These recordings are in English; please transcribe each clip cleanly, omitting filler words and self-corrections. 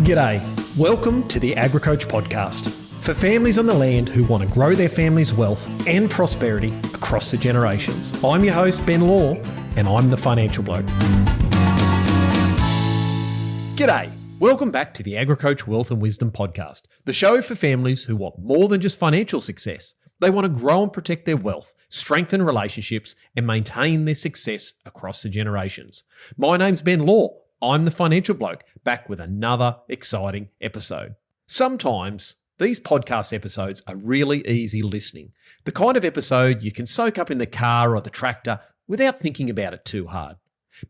G'day. Welcome to the AgriCoach podcast for families on the land who want to grow their family's wealth and prosperity across the generations. I'm your host, Ben Law, and I'm the financial bloke. G'day. Welcome back to the AgriCoach Wealth and Wisdom podcast, the show for families who want more than just financial success. They want to grow and protect their wealth, strengthen relationships, and maintain their success across the generations. My name's Ben Law. I'm the financial bloke, back with another exciting episode. Sometimes these podcast episodes are really easy listening. The kind of episode you can soak up in the car or the tractor without thinking about it too hard.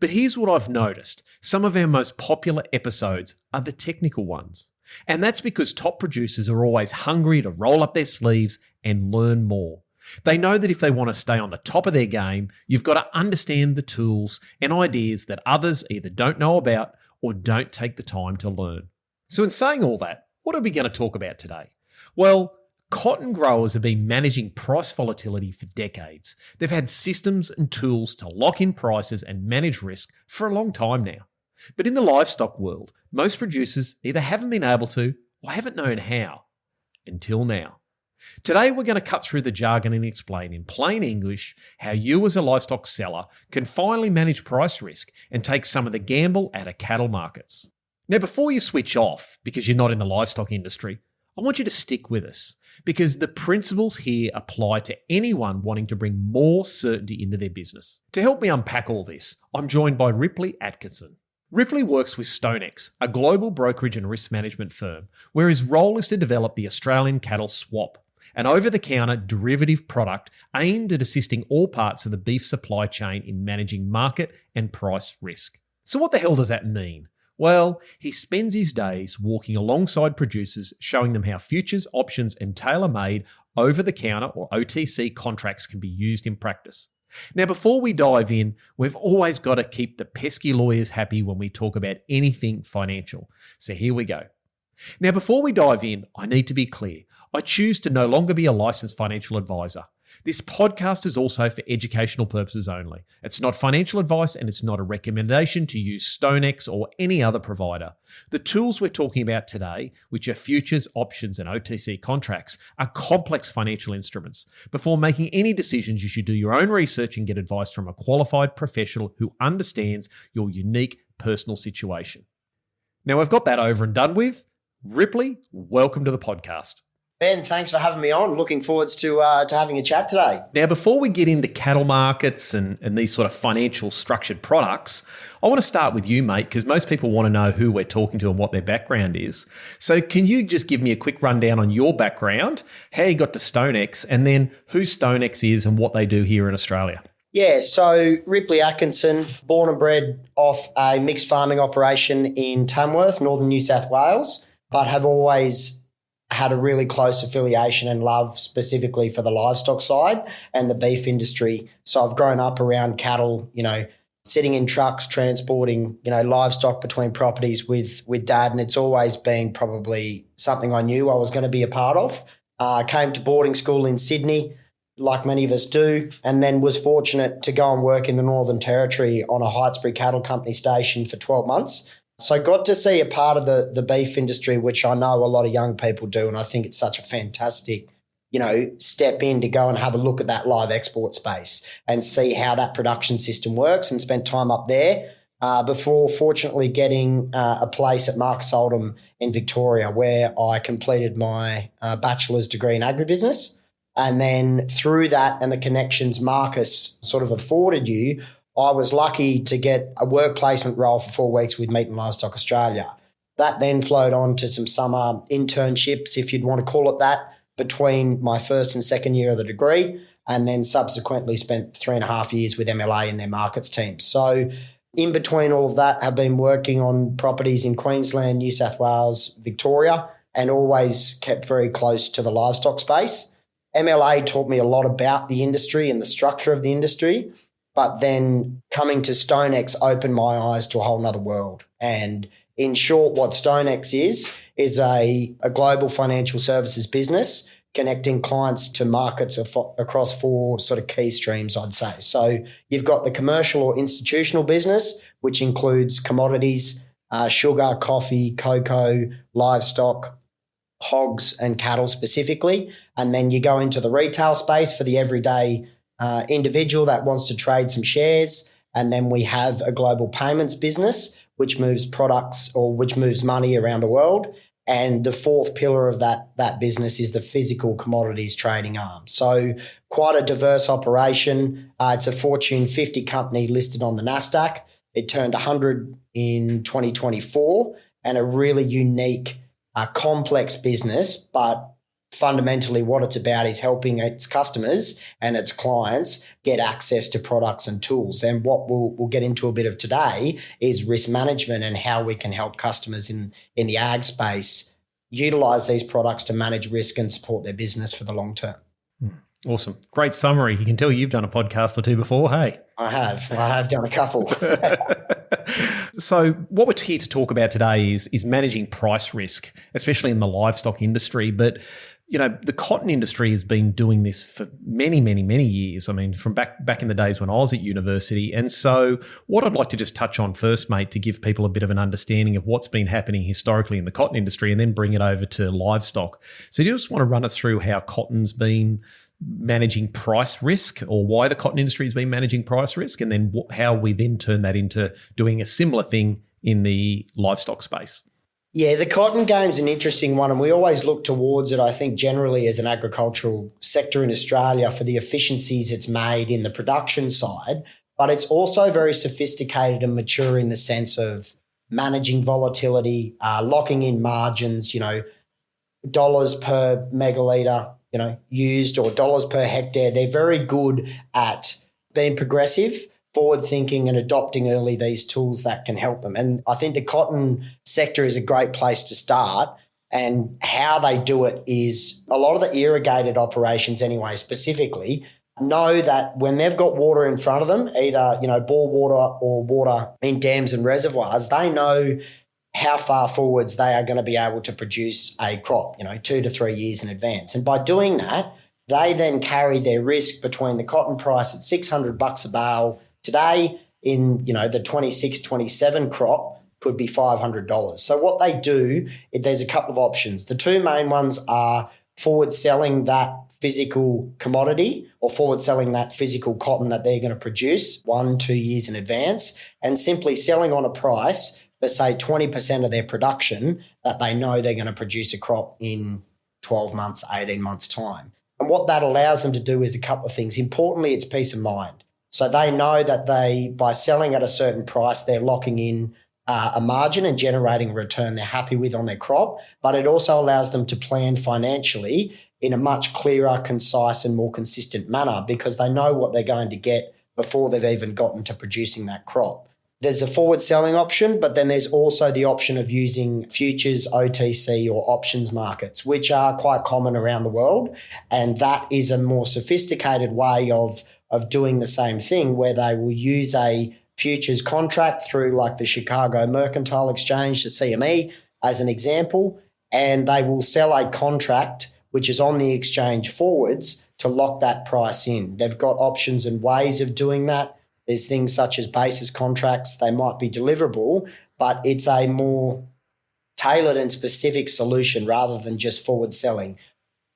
But here's what I've noticed. Some of our most popular episodes are the technical ones. And that's because top producers are always hungry to roll up their sleeves and learn more. They know that if they want to stay on the top of their game, you've got to understand the tools and ideas that others either don't know about or don't take the time to learn. So in saying all that, what are we going to talk about today? Well, cotton growers have been managing price volatility for decades. They've had systems and tools to lock in prices and manage risk for a long time now. But in the livestock world, most producers either haven't been able to or haven't known how until now. Today, we're going to cut through the jargon and explain in plain English how you as a livestock seller can finally manage price risk and take some of the gamble out of cattle markets. Now, before you switch off because you're not in the livestock industry, I want you to stick with us because the principles here apply to anyone wanting to bring more certainty into their business. To help me unpack all this, I'm joined by Ripley Atkinson. Ripley works with StoneX, a global brokerage and risk management firm, where his role is to develop the Australian cattle swap, an over-the-counter derivative product aimed at assisting all parts of the beef supply chain in managing market and price risk. So what the hell does that mean? Well, he spends his days walking alongside producers, showing them how futures, options, and tailor-made over-the-counter or OTC contracts can be used in practice. Now, before we dive in, we've always got to keep the pesky lawyers happy when we talk about anything financial. So here we go. Now, before we dive in, I need to be clear. I choose to no longer be a licensed financial advisor. This podcast is also for educational purposes only. It's not financial advice and it's not a recommendation to use StoneX or any other provider. The tools we're talking about today, which are futures, options, and OTC contracts, are complex financial instruments. Before making any decisions, you should do your own research and get advice from a qualified professional who understands your unique personal situation. Now, I've got that over and done with. Ripley, welcome to the podcast. Ben, thanks for having me on. Looking forward to having a chat today. Now, before we get into cattle markets and these sort of financial structured products, I want to start with you, mate, because most people want to know who we're talking to and what their background is. So can you just give me a quick rundown on your background, how you got to StoneX, and then who StoneX is and what they do here in Australia? Yeah, so Ripley Atkinson, born and bred off a mixed farming operation in Tamworth, northern New South Wales, but have always had a really close affiliation and love specifically for the livestock side and the beef industry. So I've grown up around cattle, sitting in trucks, transporting, livestock between properties with dad. And it's always been probably something I knew I was going to be a part of. Came to boarding school in Sydney, like many of us do, and then was fortunate to go and work in the Northern Territory on a Hightsbury Cattle Company station for 12 months. So got to see a part of the beef industry, which I know a lot of young people do, and I think it's such a fantastic, step in to go and have a look at that live export space and see how that production system works, and spent time up there before fortunately getting a place at Marcus Oldham in Victoria, where I completed my bachelor's degree in agribusiness. And then through that and the connections Marcus sort of afforded you, I was lucky to get a work placement role for 4 weeks with Meat and Livestock Australia. That then flowed on to some summer internships, if you'd want to call it that, between my first and second year of the degree, and then subsequently spent 3.5 years with MLA in their markets team. So in between all of that, I've been working on properties in Queensland, New South Wales, Victoria, and always kept very close to the livestock space. MLA taught me a lot about the industry and the structure of the industry. But then coming to StoneX opened my eyes to a whole nother world. And in short, what StoneX is a global financial services business connecting clients to markets across 4 sort of key streams, I'd say. So you've got the commercial or institutional business, which includes commodities, sugar, coffee, cocoa, livestock, hogs and cattle specifically. And then you go into the retail space for the everyday individual that wants to trade some shares. And then we have a global payments business, which moves products or which moves money around the world. And the fourth pillar of that business is the physical commodities trading arm. So quite a diverse operation. It's a Fortune 50 company listed on the NASDAQ. It turned 100 in 2024, and a really unique, complex business, but fundamentally what it's about is helping its customers and its clients get access to products and tools. And what we'll get into a bit of today is risk management and how we can help customers in the ag space utilize these products to manage risk and support their business for the long term. Awesome. Great summary. You can tell you've done a podcast or two before, hey? I have done a couple. So what we're here to talk about today is managing price risk, especially in the livestock industry. But, you know, the cotton industry has been doing this for many, many, many years. I mean, from back in the days when I was at university. And so what I'd like to just touch on first, mate, to give people a bit of an understanding of what's been happening historically in the cotton industry and then bring it over to livestock. So do you just want to run us through how cotton's been managing price risk, or why the cotton industry has been managing price risk, and then how we then turn that into doing a similar thing in the livestock space? Yeah, the cotton game's an interesting one, and we always look towards it, I think, generally as an agricultural sector in Australia for the efficiencies it's made in the production side, but it's also very sophisticated and mature in the sense of managing volatility, locking in margins, dollars per megalitre, used, or dollars per hectare. They're very good at being progressive, forward thinking, and adopting early these tools that can help them. And I think the cotton sector is a great place to start. And how they do it is a lot of the irrigated operations anyway, specifically, know that when they've got water in front of them, either, bore water or water in dams and reservoirs, they know how far forwards they are going to be able to produce a crop, 2 to 3 years in advance. And by doing that, they then carry their risk between the cotton price at $600 a bale today in, the 26, 27 crop could be $500. So what they do, there's a couple of options. The two main ones are forward selling that physical commodity or forward selling that physical cotton that they're going to produce 1-2 years in advance, and simply selling on a price for, say, 20% of their production that they know they're going to produce a crop in 12 months, 18 months' time. And what that allows them to do is a couple of things. Importantly, it's peace of mind. So they know that by selling at a certain price, they're locking in a margin and generating a return they're happy with on their crop, but it also allows them to plan financially in a much clearer, concise, and more consistent manner because they know what they're going to get before they've even gotten to producing that crop. There's a forward selling option, but then there's also the option of using futures, OTC, or options markets, which are quite common around the world. And that is a more sophisticated way of doing the same thing, where they will use a futures contract through like the Chicago Mercantile Exchange, the CME, as an example, and they will sell a contract which is on the exchange forwards to lock that price in. They've got options and ways of doing that. There's things such as basis contracts. They might be deliverable, but it's a more tailored and specific solution rather than just forward selling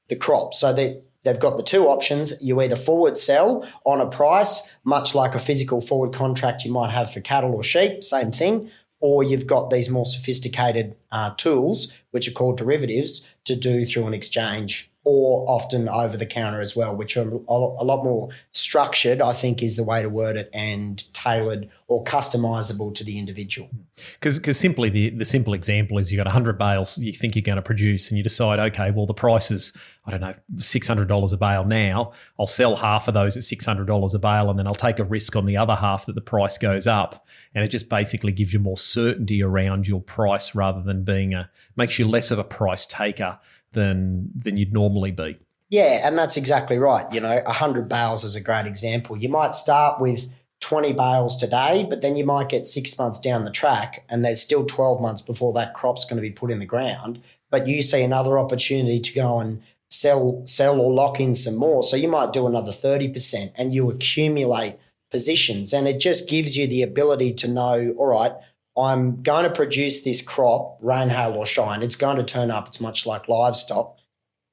the crop. So they've got the two options. You either forward sell on a price, much like a physical forward contract you might have for cattle or sheep, same thing, or you've got these more sophisticated tools, which are called derivatives, to do through an exchange or often over the counter as well, which are a lot more structured, I think is the way to word it, and tailored or customizable to the individual. Because simply the simple example is you've got 100 bales you think you're going to produce and you decide, okay, well, the price is, I don't know, $600 a bale now. I'll sell half of those at $600 a bale and then I'll take a risk on the other half that the price goes up. And it just basically gives you more certainty around your price rather than makes you less of a price taker than you'd normally be. Yeah, and that's exactly right. 100 bales is a great example. You might start with 20 bales today, but then you might get 6 months down the track and there's still 12 months before that crop's going to be put in the ground. But you see another opportunity to go and sell or lock in some more. So you might do another 30% and you accumulate positions. And it just gives you the ability to know, all right, I'm going to produce this crop, rain, hail or shine. It's going to turn up. It's much like livestock.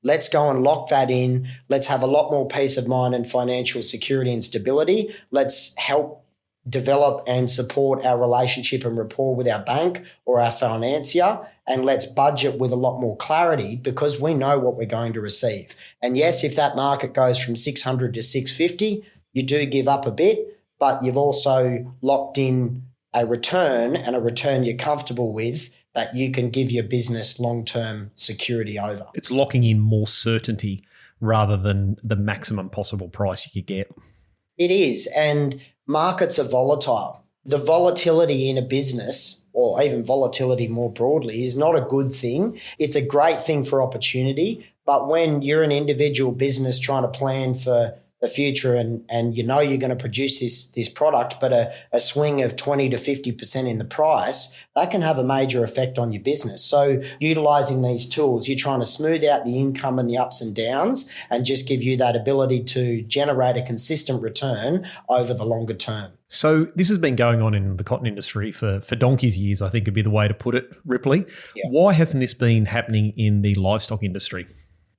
Let's go and lock that in. Let's have a lot more peace of mind and financial security and stability. Let's help develop and support our relationship and rapport with our bank or our financier, and let's budget with a lot more clarity because we know what we're going to receive. And yes, if that market goes from 600 to 650, you do give up a bit, but you've also locked in a return, and a return you're comfortable with, that you can give your business long-term security over. It's locking in more certainty rather than the maximum possible price you could get. It is, and markets are volatile. The volatility in a business, or even volatility more broadly, is not a good thing. It's a great thing for opportunity, but when you're an individual business trying to plan for the future and you know you're going to produce this product, but a swing of 20 to 50% in the price, that can have a major effect on your business. So utilising these tools, you're trying to smooth out the income and the ups and downs and just give you that ability to generate a consistent return over the longer term. So this has been going on in the cotton industry for donkey's years, I think would be the way to put it, Ripley. Yeah. Why hasn't this been happening in the livestock industry?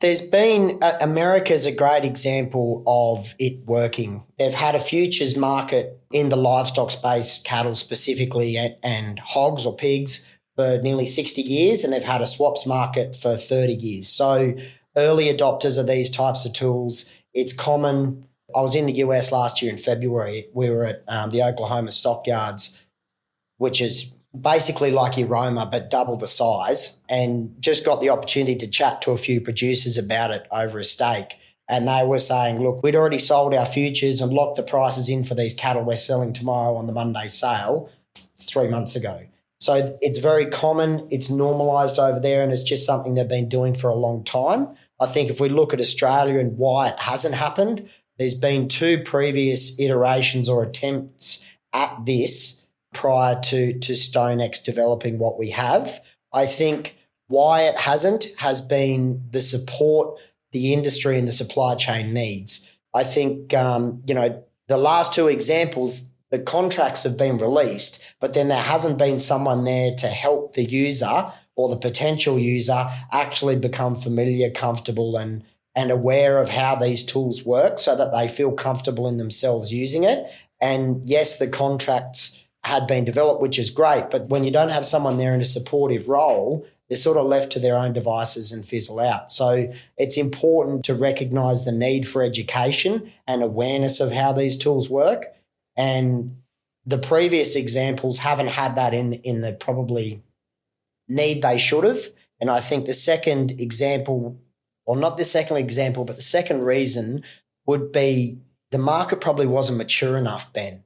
There's been, America's a great example of it working. They've had a futures market in the livestock space, cattle specifically, and hogs or pigs for nearly 60 years, and they've had a swaps market for 30 years. So early adopters of these types of tools, it's common. I was in the US last year in February. We were at the Oklahoma stockyards, which is basically like Aroma, but double the size, and just got the opportunity to chat to a few producers about it over a steak. And they were saying, look, we'd already sold our futures and locked the prices in for these cattle we're selling tomorrow on the Monday sale 3 months ago. So it's very common. It's normalised over there, and it's just something they've been doing for a long time. I think if we look at Australia and why it hasn't happened, there's been 2 previous iterations or attempts at this prior to StoneX developing what we have. I think why it hasn't has been the support the industry and the supply chain needs. I think, the last 2 examples, the contracts have been released, but then there hasn't been someone there to help the user or the potential user actually become familiar, comfortable, and aware of how these tools work so that they feel comfortable in themselves using it. And yes, the contracts had been developed, which is great, but when you don't have someone there in a supportive role, they're sort of left to their own devices and fizzle out. So it's important to recognise the need for education and awareness of how these tools work. And the previous examples haven't had that in the probably need they should have. And I think the second example, or not the second example, but the second reason would be the market probably wasn't mature enough, Ben.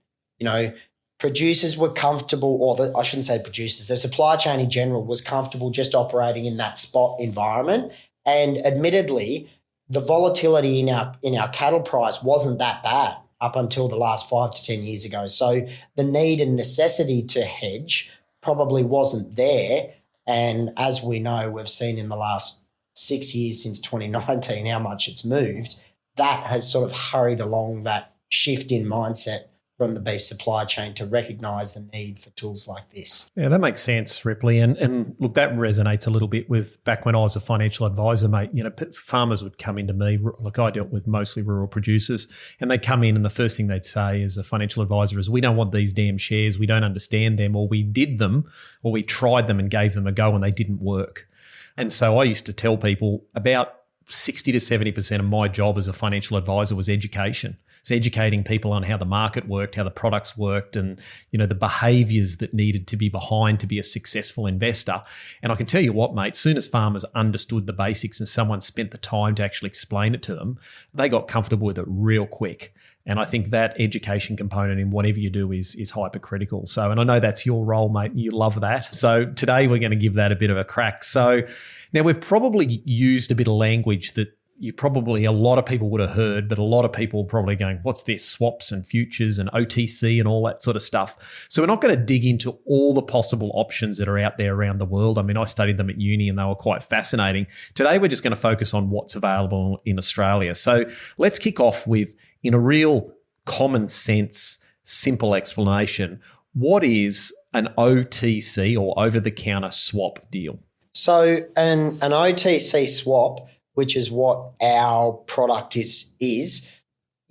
Producers were comfortable, or I shouldn't say producers, the supply chain in general was comfortable just operating in that spot environment. And admittedly, the volatility in our cattle price wasn't that bad up until the last 5 to 10 years ago. So the need and necessity to hedge probably wasn't there. And as we know, we've seen in the last 6 years since 2019 how much it's moved. That has sort of hurried along that shift in mindset from the beef supply chain to recognise the need for tools like this. Yeah, that makes sense, Ripley. And look, that resonates a little bit with back when I was a financial advisor, mate. Farmers would come into me, like I dealt with mostly rural producers, and they'd come in and the first thing they'd say as a financial advisor is, we don't want these damn shares, we don't understand them, or we did them, or we tried them and gave them a go and they didn't work. And so I used to tell people about 60 to 70% of my job as a financial advisor was education. It's educating people on how the market worked, how the products worked, and the behaviours that needed to be behind to be a successful investor. And I can tell you what, mate, soon as farmers understood the basics and someone spent the time to actually explain it to them, they got comfortable with it real quick. And I think that education component in whatever you do is hypercritical. So, and I know that's your role, mate, and you love that. So today we're going to give that a bit of a crack. So now we've probably used a bit of language that a lot of people would have heard, but a lot of people are probably going, what's this, swaps and futures and OTC and all that sort of stuff. So we're not going to dig into all the possible options that are out there around the world. I mean, I studied them at uni and they were quite fascinating. Today, we're just going to focus on what's available in Australia. So let's kick off with, in a real common sense, simple explanation, What is an OTC or over-the-counter swap deal? So an OTC swap, which is what our product is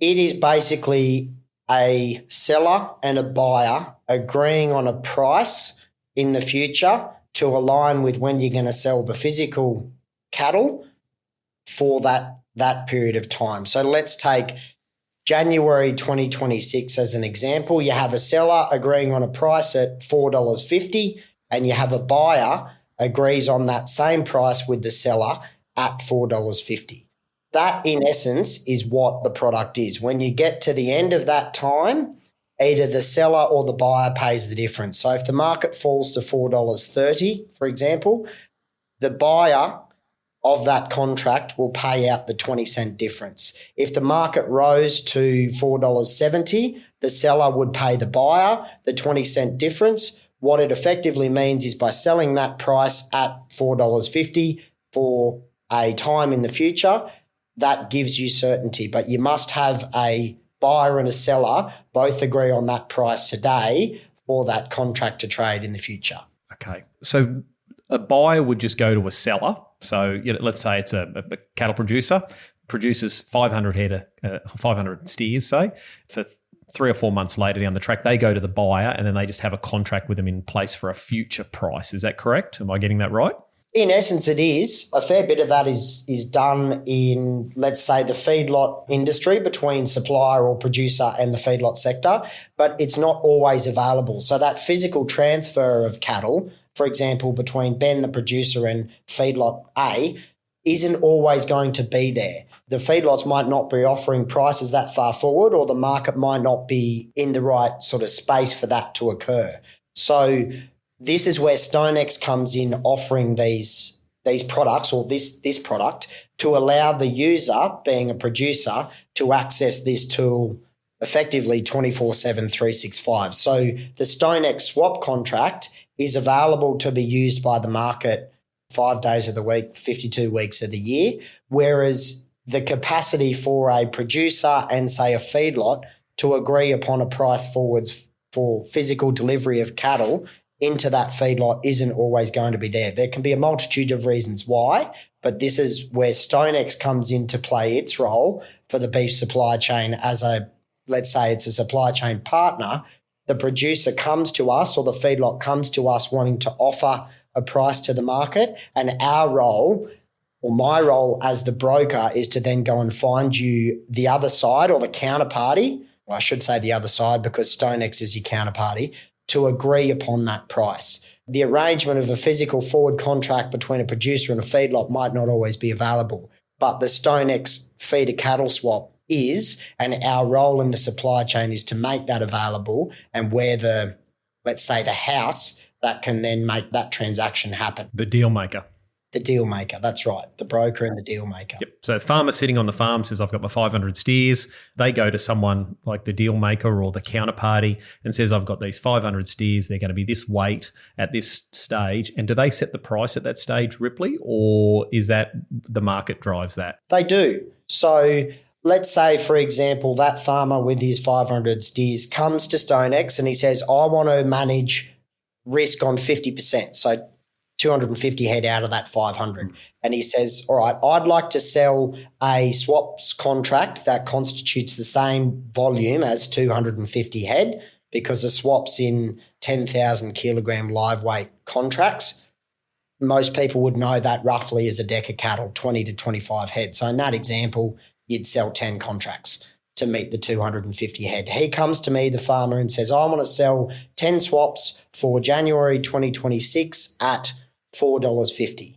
it is basically a seller and a buyer agreeing on a price in the future to align with when you're going to sell the physical cattle for that period of time. So let's take January 2026 as an example. You have a seller agreeing on a price at $4.50 and you have a buyer agrees on that same price with the seller at $4.50. That, in essence, is what the product is. When you get to the end of that time, either the seller or the buyer pays the difference. So if the market falls to $4.30, for example, the buyer of that contract will pay out the 20-cent difference. If the market rose to $4.70, the seller would pay the buyer the 20-cent difference. What it effectively means is by selling that price at $4.50 for a time in the future, that gives you certainty. But you must have a buyer and a seller both agree on that price today for that contract to trade in the future. Okay. So a buyer would just go to a seller. So let's say it's a cattle producer, produces 500 steers, say, for 3 or 4 months later down the track, they go to the buyer and then they just have a contract with them in place for a future price. Is that correct? Am I getting that right? In essence, it is. A fair bit of that is done in, let's say, the feedlot industry between supplier or producer and the feedlot sector, but it's not always available. So that physical transfer of cattle, for example, between Ben, the producer, and feedlot A, isn't always going to be there. The feedlots might not be offering prices that far forward, or the market might not be in the right sort of space for that to occur. So this is where StoneX comes in, offering these products or this product to allow the user, being a producer, to access this tool effectively 24/7, 365. So the StoneX swap contract is available to be used by the market 5 days of the week, 52 weeks of the year, whereas the capacity for a producer and, say, a feedlot to agree upon a price forwards for physical delivery of cattle into that feedlot isn't always going to be there. There can be a multitude of reasons why, but this is where StoneX comes in to play its role for the beef supply chain as let's say it's a supply chain partner. The producer comes to us or the feedlot comes to us wanting to offer a price to the market, and our role, or my role as the broker, is to then go and find you the other side or the counterparty, or I should say the other side because StoneX is your counterparty, to agree upon that price. The arrangement of a physical forward contract between a producer and a feedlot might not always be available, but the StoneX feeder cattle swap is, and our role in the supply chain is to make that available, and we're let's say the house that can then make that transaction happen. The deal maker. The deal maker, that's right. The broker and the deal maker. Yep. So farmer sitting on the farm says, I've got my 500 steers. They go to someone like the deal maker or the counterparty and says, I've got these 500 steers. They're going to be this weight at this stage. And do they set the price at that stage, Ripley, or is that the market drives that? They do. So let's say, for example, that farmer with his 500 steers comes to StoneX and he says, I want to manage risk on 50%. So 250 head out of that 500. And he says, all right, I'd like to sell a swaps contract that constitutes the same volume as 250 head because the swap's in 10,000 kilogram live weight contracts. Most people would know that roughly is a deck of cattle, 20 to 25 head. So in that example, you'd sell 10 contracts to meet the 250 head. He comes to me, the farmer, and says, I want to sell 10 swaps for January 2026 at $4.50.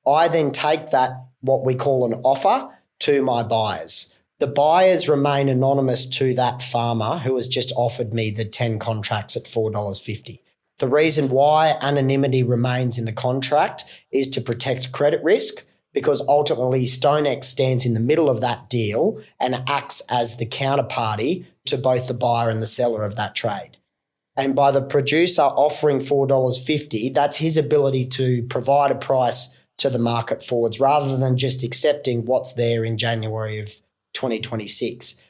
I then take that, what we call an offer, to my buyers. The buyers remain anonymous to that farmer who has just offered me the 10 contracts at $4.50. The reason why anonymity remains in the contract is to protect credit risk, because ultimately StoneX stands in the middle of that deal and acts as the counterparty to both the buyer and the seller of that trade. And by the producer offering $4.50, that's his ability to provide a price to the market forwards rather than just accepting what's there in January of 2026.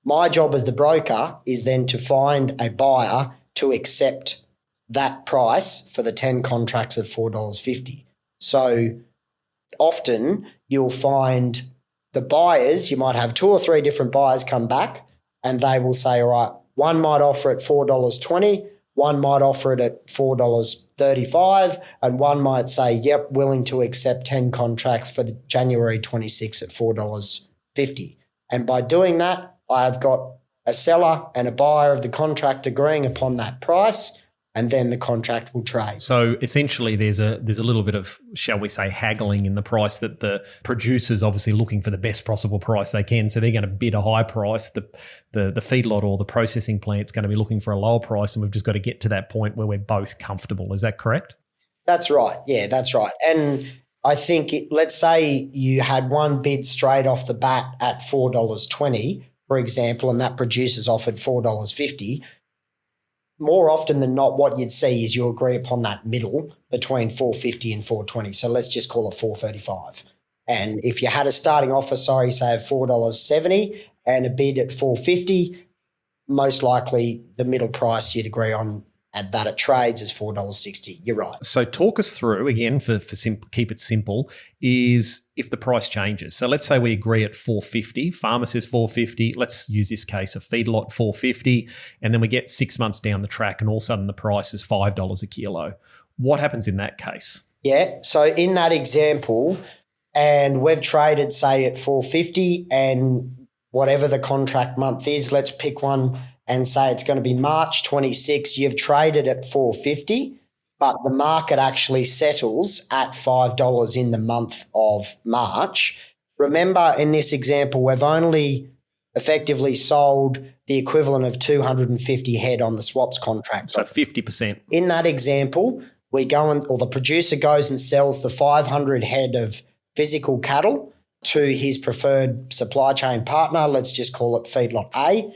My job as the broker is then to find a buyer to accept that price for the 10 contracts of $4.50. So often you'll find the buyers, you might have 2 or 3 different buyers come back and they will say, all right, one might offer at $4.20, one might offer it at $4.35, and one might say, yep, willing to accept 10 contracts for the January 26 at $4.50. And by doing that, I've got a seller and a buyer of the contract agreeing upon that price, and then the contract will trade. So essentially there's a little bit of, shall we say, haggling in the price, that the producer's obviously looking for the best possible price they can. So they're going to bid a high price. The feedlot or the processing plant's going to be looking for a lower price, and we've just got to get to that point where we're both comfortable. Is that correct? That's right. Yeah, that's right. And I think, let's say you had one bid straight off the bat at $4.20, for example, and that producer's offered $4.50. More often than not, what you'd see is you agree upon that middle between $4.50 and $4.20. So let's just call it $4.35. And if you had a starting offer, say of $4.70 and a bid at $4.50, most likely the middle price you'd agree on at that it trades is $4.60. You're right. So talk us through, again, for keep it simple, is if the price changes. So let's say we agree at $4.50, farmer says $4.50, let's use this case, a feedlot $4.50, and then we get 6 months down the track and all of a sudden the price is $5 a kilo. What happens in that case? Yeah, so in that example, and we've traded, say, at $4.50, and whatever the contract month is, let's pick one and say it's going to be March 26, you've traded at $4.50, but the market actually settles at $5 in the month of March. Remember, in this example, we've only effectively sold the equivalent of 250 head on the swaps contract. So 50%. In that example, the producer goes and sells the 500 head of physical cattle to his preferred supply chain partner, let's just call it feedlot A,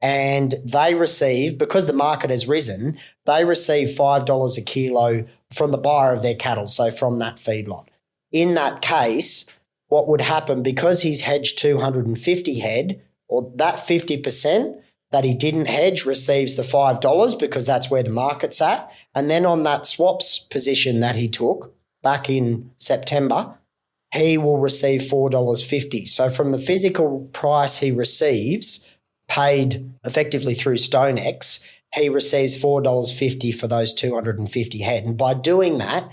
and they receive, because the market has risen, they receive $5 a kilo from the buyer of their cattle, so from that feedlot. In that case, what would happen, because he's hedged 250 head, or that 50% that he didn't hedge receives the $5 because that's where the market's at, and then on that swaps position that he took back in September, he will receive $4.50. So from the physical price he receives, paid effectively through StoneX, he receives $4.50 for those 250 head. And by doing that,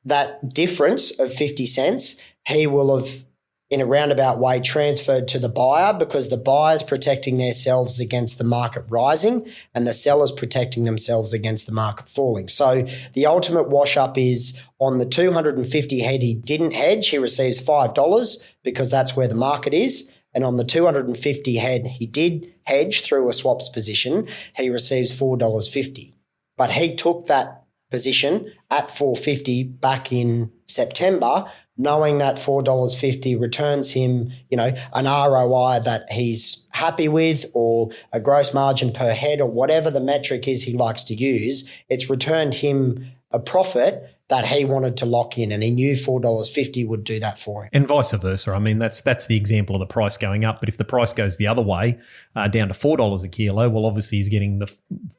that difference of 50 cents, he will have, in a roundabout way, transferred to the buyer, because the buyer's protecting themselves against the market rising and the seller's protecting themselves against the market falling. So the ultimate wash-up is on the 250 head he didn't hedge, he receives $5 because that's where the market is. And on the 250 head he did hedge through a swaps position, he receives $4.50. But he took that position at $4.50 back in September, knowing that $4.50 returns him, an ROI that he's happy with, or a gross margin per head, or whatever the metric is he likes to use. It's returned him a profit that he wanted to lock in, and he knew $4.50 would do that for him. And vice versa. I mean, that's the example of the price going up. But if the price goes the other way, down to $4 a kilo, well, obviously he's getting the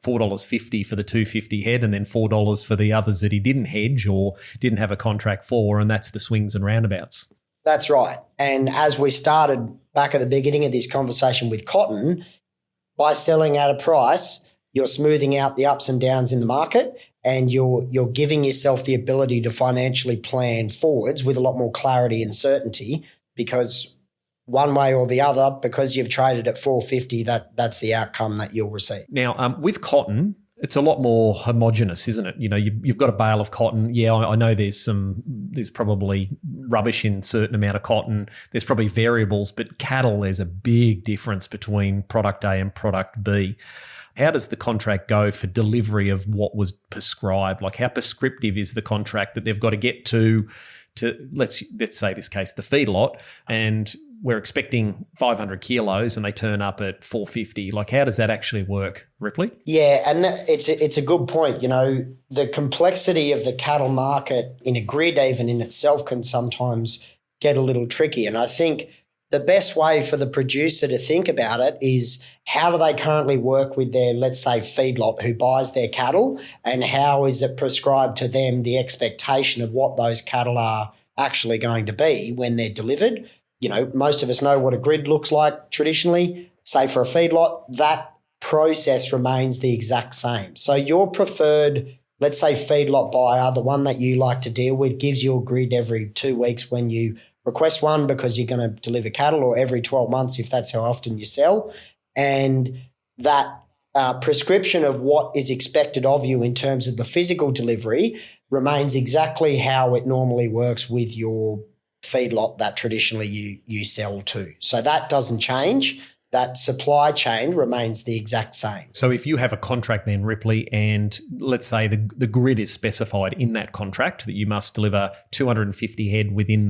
$4.50 for the 250 head, and then $4 for the others that he didn't hedge or didn't have a contract for, and that's the swings and roundabouts. That's right. And as we started back at the beginning of this conversation with cotton, by selling at a price, you're smoothing out the ups and downs in the market, and you're giving yourself the ability to financially plan forwards with a lot more clarity and certainty, because one way or the other, because you've traded at $4.50, that's the outcome that you'll receive. Now, with cotton, it's a lot more homogenous, isn't it? You've got a bale of cotton. Yeah, I know there's probably rubbish in a certain amount of cotton. There's probably variables, but cattle, there's a big difference between product A and product B. How does the contract go for delivery of what was prescribed? Like, how prescriptive is the contract that they've got to get to let's say this case, the feedlot, and we're expecting 500 kilos and they turn up at 450. Like, how does that actually work, Ripley? Yeah, and it's a good point. The complexity of the cattle market in a grid even in itself can sometimes get a little tricky. And I think the best way for the producer to think about it is how do they currently work with their, let's say, feedlot who buys their cattle, and how is it prescribed to them the expectation of what those cattle are actually going to be when they're delivered. You know, most of us know what a grid looks like traditionally. Say for a feedlot, that process remains the exact same. So your preferred, let's say, feedlot buyer, the one that you like to deal with, gives you a grid every 2 weeks when you request one because you're going to deliver cattle, or every 12 months if that's how often you sell. And that prescription of what is expected of you in terms of the physical delivery remains exactly how it normally works with your feedlot that traditionally you sell to. So that doesn't change. That supply chain remains the exact same. So if you have a contract then, Ripley, and let's say the grid is specified in that contract that you must deliver 250 head within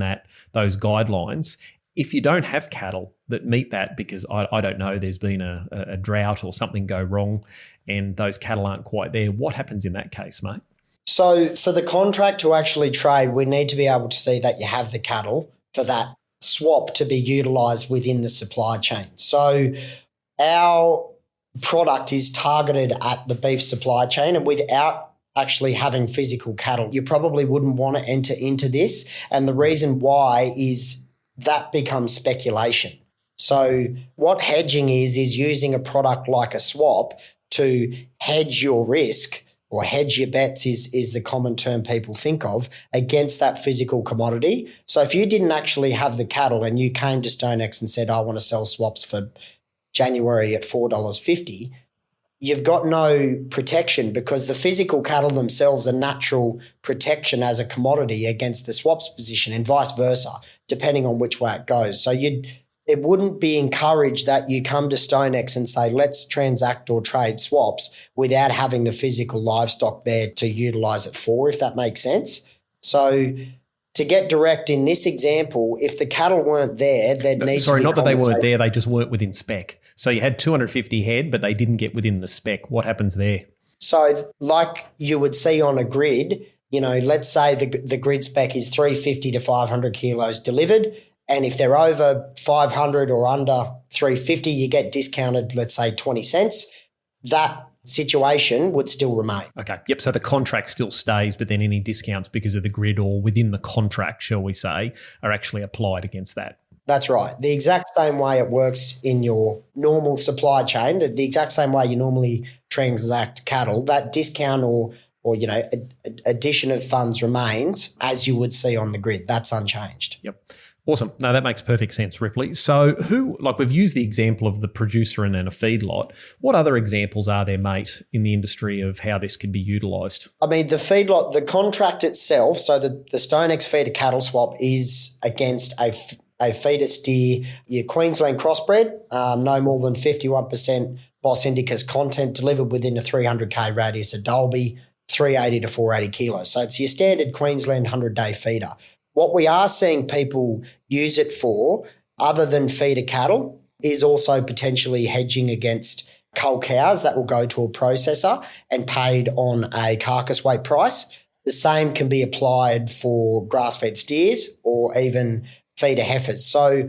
those guidelines, if you don't have cattle that meet that because, I don't know, there's been a drought or something go wrong and those cattle aren't quite there, what happens in that case, mate? So for the contract to actually trade, we need to be able to see that you have the cattle for that swap to be utilised within the supply chain. So our product is targeted at the beef supply chain, and without actually having physical cattle, you probably wouldn't want to enter into this. And the reason why is that becomes speculation. So what hedging is using a product like a swap to hedge your risk, or hedge your bets is the common term people think of, against that physical commodity. So if you didn't actually have the cattle and you came to StoneX and said, I want to sell swaps for January at $4.50, you've got no protection, because the physical cattle themselves are natural protection as a commodity against the swaps position, and vice versa, depending on which way it goes. So it wouldn't be encouraged that you come to StoneX and say, let's transact or trade swaps without having the physical livestock there to utilise it for, if that makes sense. So to get direct in this example, if the cattle weren't there, there'd need to be... Sorry, not that they weren't there, they just weren't within spec. So you had 250 head, but they didn't get within the spec. What happens there? So like you would see on a grid, you know, let's say the grid spec is 350 to 500 kilos delivered. And if they're over 500 or under 350, you get discounted, let's say 20 cents. That situation would still remain. Okay. Yep. So the contract still stays, but then any discounts because of the grid or within the contract, shall we say, are actually applied against that. That's right. The exact same way it works in your normal supply chain, the exact same way you normally transact cattle, that discount or addition of funds remains as you would see on the grid. That's unchanged. Yep. Awesome. No, that makes perfect sense, Ripley. So we've used the example of the producer and then a feedlot. What other examples are there, mate, in the industry of how this could be utilised? I mean, the feedlot, the contract itself, so the StoneX feeder cattle swap is against a feeder steer, your Queensland crossbred, no more than 51% Bos Indicus content delivered within a 300K radius of Dalby, 380 to 480 kilos. So it's your standard Queensland 100-day feeder. What we are seeing people use it for, other than feeder cattle, is also potentially hedging against cull cows that will go to a processor and paid on a carcass weight price. The same can be applied for grass-fed steers or even feeder heifers. So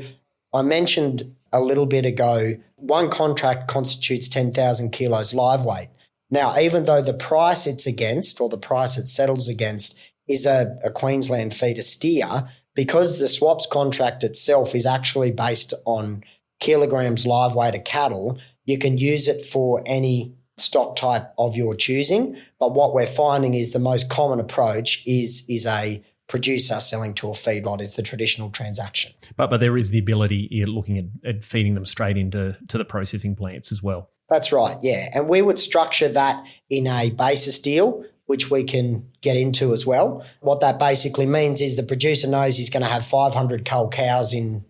I mentioned a little bit ago, one contract constitutes 10,000 kilos live weight. Now, even though the price it's against, or the price it settles against, is a Queensland feeder steer, because the swaps contract itself is actually based on kilograms live weight of cattle, you can use it for any stock type of your choosing. But what we're finding is the most common approach is a producer selling to a feedlot, is the traditional transaction. But there is the ability, you're looking at feeding them straight into the processing plants as well. That's right, yeah. And we would structure that in a basis deal, which we can get into as well. What that basically means is the producer knows he's going to have 500 cull cows in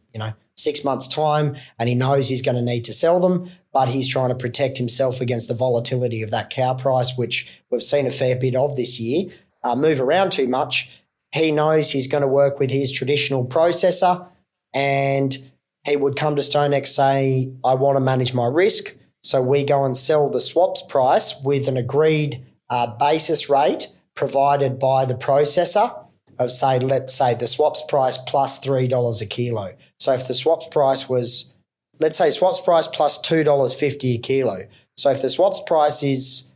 6 months' time, and he knows he's going to need to sell them, but he's trying to protect himself against the volatility of that cow price, which we've seen a fair bit of this year, move around too much. He knows he's going to work with his traditional processor, and he would come to StoneX, say, I want to manage my risk. So we go and sell the swaps price with an agreed basis rate provided by the processor of, let's say the swaps price plus $3 a kilo. So if the swaps price was, let's say swaps price plus $2.50 a kilo. So if the swaps price is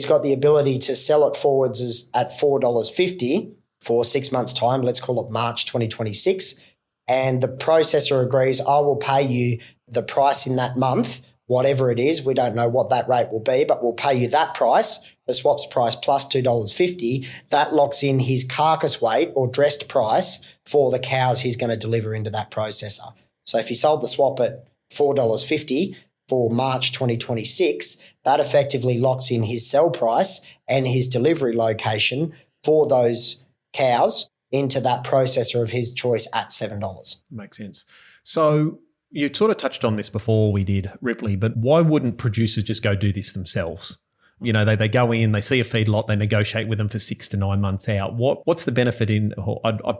got the ability to sell it forwards at $4.50 for 6 months' time, let's call it March 2026, and the processor agrees, I will pay you the price in that month, whatever it is, we don't know what that rate will be, but we'll pay you that price, the swaps price plus $2.50, that locks in his carcass weight or dressed price for the cows he's going to deliver into that processor. So if he sold the swap at $4.50 for March 2026, that effectively locks in his sell price and his delivery location for those cows into that processor of his choice at $7. Makes sense. So you sort of touched on this before we did, Ripley, but why wouldn't producers just go do this themselves? You know, they go in, they see a feedlot, they negotiate with them for 6 to 9 months out. What's the benefit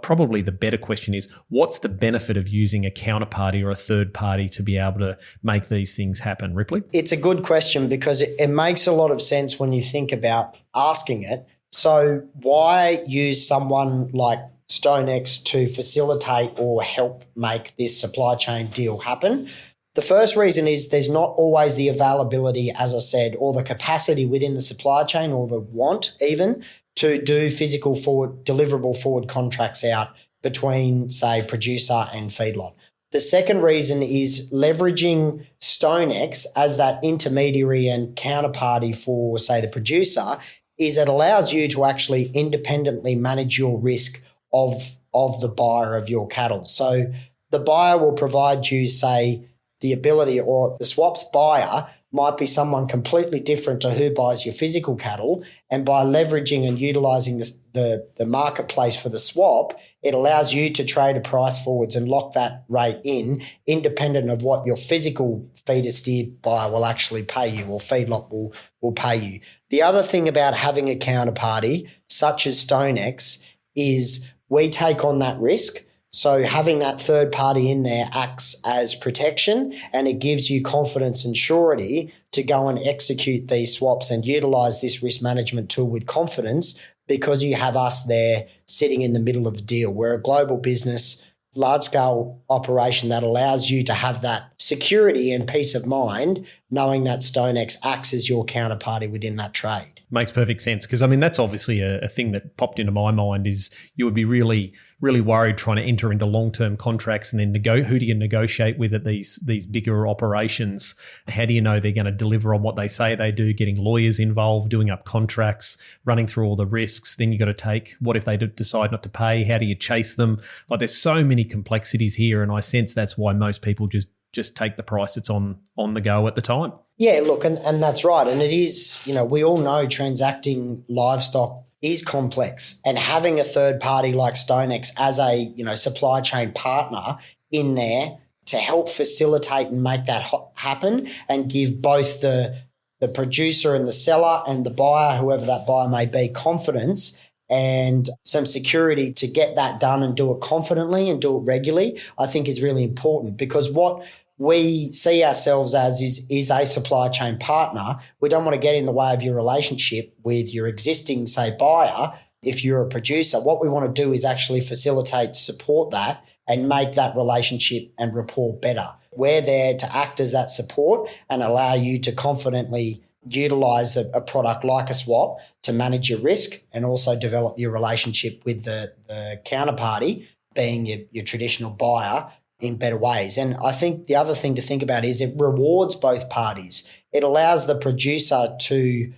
probably the better question is, what's the benefit of using a counterparty or a third party to be able to make these things happen, Ripley? It's a good question because it makes a lot of sense when you think about asking it. So why use someone like StoneX to facilitate or help make this supply chain deal happen? The first reason is there's not always the availability, as I said, or the capacity within the supply chain or the want even to do deliverable forward contracts out between, say, producer and feedlot. The second reason is leveraging StoneX as that intermediary and counterparty for, say, the producer is it allows you to actually independently manage your risk of the buyer of your cattle. So the buyer will provide you, say, the ability, or the swaps buyer might be someone completely different to who buys your physical cattle. And by leveraging and utilising the marketplace for the swap, it allows you to trade a price forwards and lock that rate in independent of what your physical feeder steer buyer will actually pay you or feedlot will pay you. The other thing about having a counterparty such as StoneX is we take on that risk. So having that third party in there acts as protection, and it gives you confidence and surety to go and execute these swaps and utilise this risk management tool with confidence because you have us there sitting in the middle of the deal. We're a global business, large-scale operation that allows you to have that security and peace of mind knowing that StoneX acts as your counterparty within that trade. Makes perfect sense because, I mean, that's obviously a thing that popped into my mind is you would be really worried trying to enter into long-term contracts and then who do you negotiate with at these bigger operations? How do you know they're going to deliver on what they say they do, getting lawyers involved, doing up contracts, running through all the risks? Then you got to take, what if they decide not to pay? How do you chase them? Like there's so many complexities here, and I sense that's why most people just take the price that's on the go at the time. Yeah, look, and that's right. And it is, we all know transacting livestock is complex, and having a third party like StoneX as a, supply chain partner in there to help facilitate and make that happen and give both the producer and the seller and the buyer, whoever that buyer may be, confidence and some security to get that done and do it confidently and do it regularly, I think is really important, because what we see ourselves as is a supply chain partner. We don't want to get in the way of your relationship with your existing, say, buyer. If you're a producer, what we want to do is actually facilitate, support that and make that relationship and rapport better. We're there to act as that support and allow you to confidently utilise a product like a swap to manage your risk and also develop your relationship with the counterparty, being your traditional buyer, in better ways. And I think the other thing to think about is it rewards both parties. It allows the producer to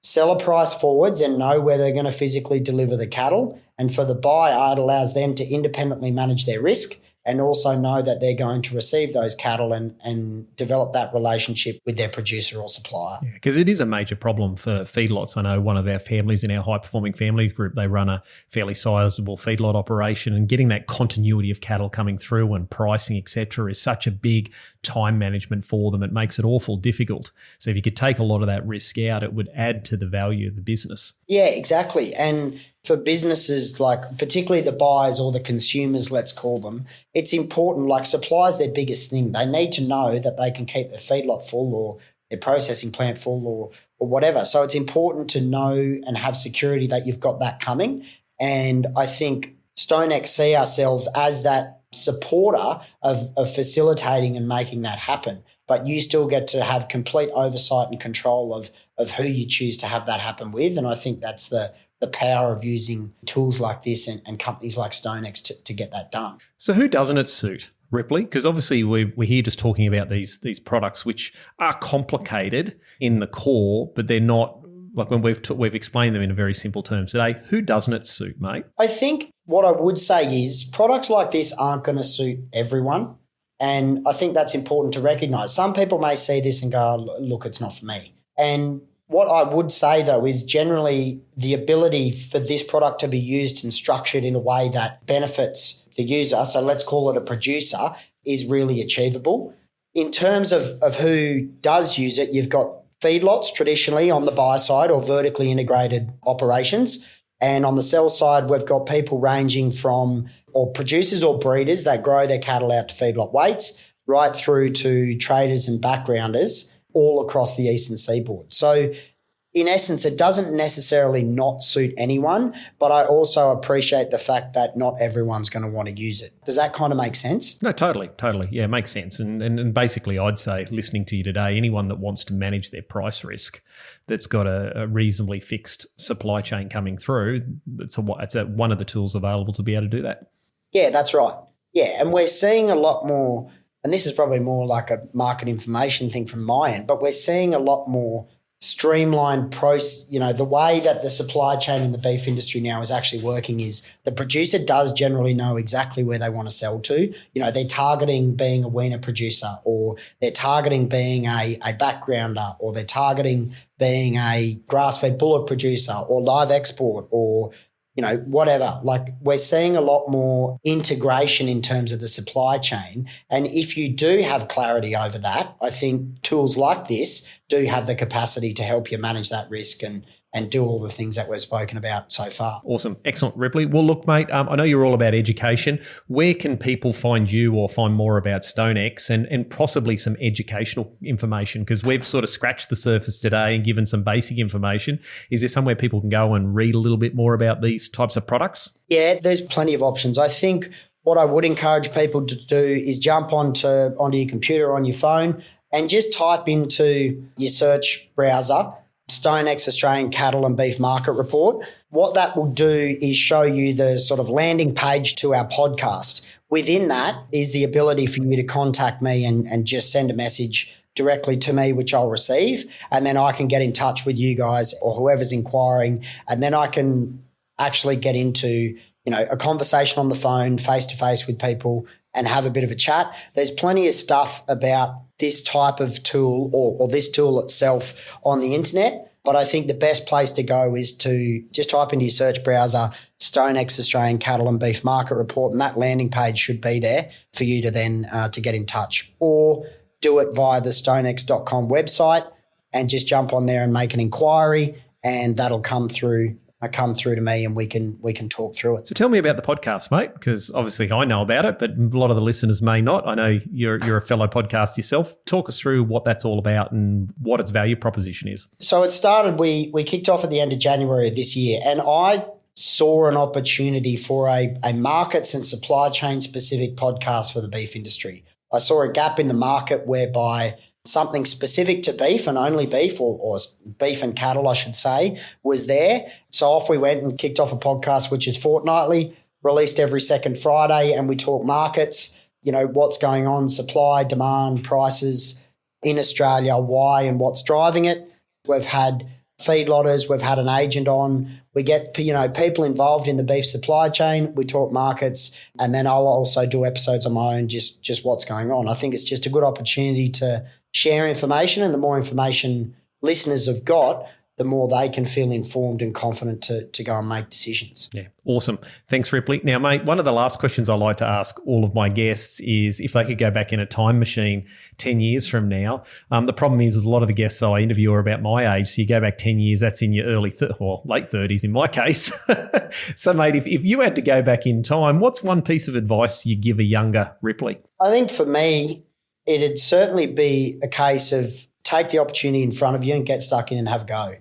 sell a price forwards and know where they're going to physically deliver the cattle. And for the buyer, it allows them to independently manage their risk and also know that they're going to receive those cattle and develop that relationship with their producer or supplier. Yeah, because it is a major problem for feedlots. I know one of our families in our high-performing families group, they run a fairly sizable feedlot operation, and getting that continuity of cattle coming through and pricing, et cetera, is such a big time management for them. It makes it awful difficult. So if you could take a lot of that risk out, it would add to the value of the business. Yeah, exactly. And for businesses, like particularly the buyers or the consumers, let's call them, it's important, like supply is their biggest thing. They need to know that they can keep their feedlot full or their processing plant full or whatever. So it's important to know and have security that you've got that coming. And I think StoneX see ourselves as that supporter of facilitating and making that happen. But you still get to have complete oversight and control of who you choose to have that happen with. And I think that's the power of using tools like this and companies like StoneX to get that done. So who doesn't it suit, Ripley? Because obviously we're here just talking about these products which are complicated in the core, but they're not, like when we've explained them in a very simple terms today. Who doesn't it suit, mate? I think what I would say is products like this aren't going to suit everyone. And I think that's important to recognise. Some people may see this and go, look, it's not for me. And what I would say, though, is generally the ability for this product to be used and structured in a way that benefits the user, so let's call it a producer, is really achievable. In terms of who does use it, you've got feedlots traditionally on the buy side or vertically integrated operations. And on the sell side, we've got people ranging from or producers or breeders that grow their cattle out to feedlot weights right through to traders and backgrounders all across the eastern seaboard. So in essence, it doesn't necessarily not suit anyone, but I also appreciate the fact that not everyone's going to want to use it. Does that kind of make sense? No, totally. Yeah, it makes sense. And basically, I'd say, listening to you today, anyone that wants to manage their price risk, that's got a reasonably fixed supply chain coming through, it's one of the tools available to be able to do that. Yeah, that's right. Yeah, and we're seeing a lot more, and this is probably more like a market information thing from my end, but we're seeing a lot more streamlined process. The way that the supply chain in the beef industry now is actually working is the producer does generally know exactly where they want to sell to. They're targeting being a weaner producer, or they're targeting being a backgrounder, or they're targeting being a grass-fed bullock producer or live export or whatever. Like, we're seeing a lot more integration in terms of the supply chain. And if you do have clarity over that, I think tools like this do have the capacity to help you manage that risk and do all the things that we've spoken about so far. Awesome. Excellent, Ripley. Well, look, mate, I know you're all about education. Where can people find you or find more about StoneX and possibly some educational information? Because we've sort of scratched the surface today and given some basic information. Is there somewhere people can go and read a little bit more about these types of products? Yeah, there's plenty of options. I think what I would encourage people to do is jump onto your computer or on your phone and just type into your search browser StoneX Australian Cattle and Beef Market Report. What that will do is show you the sort of landing page to our podcast. Within that is the ability for you to contact me and just send a message directly to me, which I'll receive, and then I can get in touch with you guys or whoever's inquiring, and then I can actually get into a conversation on the phone, face-to-face with people, and have a bit of a chat. There's plenty of stuff about this type of tool or this tool itself on the internet, but I think the best place to go is to just type into your search browser StoneX Australian Cattle and Beef Market Report, and that landing page should be there for you to then to get in touch, or do it via the stonex.com website and just jump on there and make an inquiry, and that'll come through to me and we can talk through it. So tell me about the podcast, mate, because obviously I know about it, but a lot of the listeners may not. I know you're a fellow podcast yourself. Talk us through what that's all about and what its value proposition is. So it started, we kicked off at the end of January of this year, and I saw an opportunity for a markets and supply chain specific podcast for the beef industry. I saw a gap in the market whereby something specific to beef and only beef, or beef and cattle, I should say, was there. So off we went and kicked off a podcast, which is fortnightly, released every second Friday, and we talk markets, what's going on, supply, demand, prices in Australia, why and what's driving it. We've had feedlotters, we've had an agent on. We get, people involved in the beef supply chain. We talk markets, and then I'll also do episodes on my own, just what's going on. I think it's just a good opportunity to share information, and the more information listeners have got, the more they can feel informed and confident to go and make decisions. Yeah, awesome. Thanks, Ripley. Now, mate, one of the last questions I like to ask all of my guests is if they could go back in a time machine 10 years from now. The problem is a lot of the guests I interview are about my age. So you go back 10 years, that's in your late 30s in my case. So, mate, if you had to go back in time, what's one piece of advice you give a younger Ripley? I think for me, it'd certainly be a case of take the opportunity in front of you and get stuck in and have a go.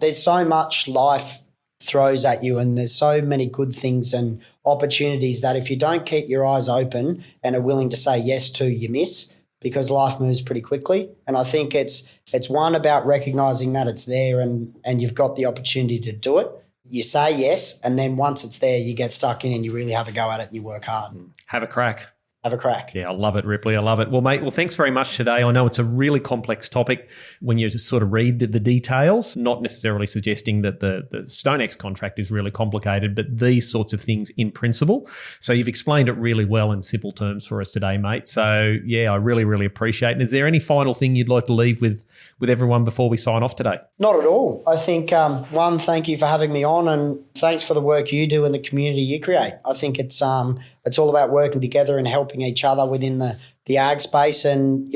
There's so much life throws at you, and there's so many good things and opportunities that if you don't keep your eyes open and are willing to say yes to, you miss, because life moves pretty quickly. And I think it's one about recognizing that it's there and you've got the opportunity to do it. You say yes, and then once it's there, you get stuck in and you really have a go at it and you work hard. Have a crack. Have a crack. Yeah, I love it, Ripley. I love it. Well, mate, thanks very much today. I know it's a really complex topic when you sort of read the details, not necessarily suggesting that the StoneX contract is really complicated, but these sorts of things in principle. So you've explained it really well in simple terms for us today, mate. So, yeah, I really, really appreciate it. And is there any final thing you'd like to leave with everyone before we sign off today? Not at all. I think, one, thank you for having me on, and thanks for the work you do and the community you create. I think it's all about working together and helping each other within the ag space. And,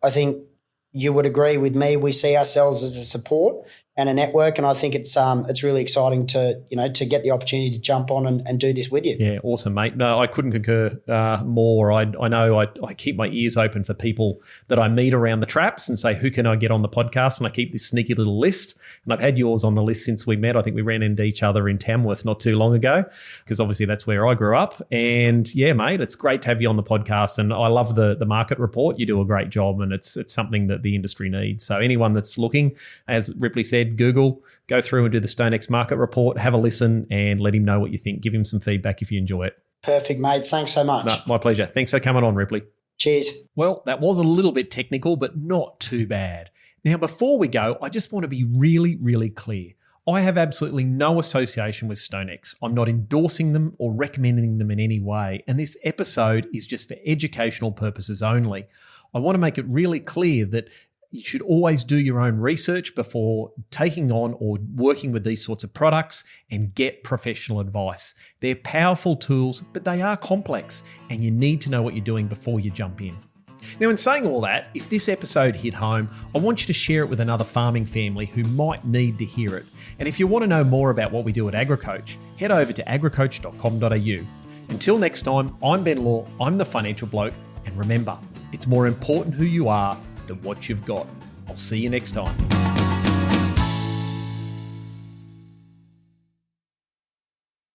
I think you would agree with me. We see ourselves as a support and a network. And I think it's really exciting to get the opportunity to jump on and do this with you. Yeah, awesome, mate. No, I couldn't concur more. I know I keep my ears open for people that I meet around the traps and say, who can I get on the podcast? And I keep this sneaky little list. And I've had yours on the list since we met. I think we ran into each other in Tamworth not too long ago, because obviously that's where I grew up. And yeah, mate, it's great to have you on the podcast. And I love the market report. You do a great job, and it's something that the industry needs. So anyone that's looking, as Ripley said, Google, go through and do the StoneX market report, have a listen and let him know what you think. Give him some feedback if you enjoy it. Perfect, mate. Thanks so much. No, my pleasure. Thanks for coming on, Ripley. Cheers. Well, that was a little bit technical, but not too bad. Now, before we go, I just want to be really, really clear. I have absolutely no association with StoneX. I'm not endorsing them or recommending them in any way. And this episode is just for educational purposes only. I want to make it really clear that you should always do your own research before taking on or working with these sorts of products, and get professional advice. They're powerful tools, but they are complex, and you need to know what you're doing before you jump in. Now, in saying all that, if this episode hit home, I want you to share it with another farming family who might need to hear it. And if you want to know more about what we do at AgriCoach, head over to agricoach.com.au. Until next time, I'm Ben Law, I'm the financial bloke, and remember, it's more important who you are than what you've got. I'll see you next time.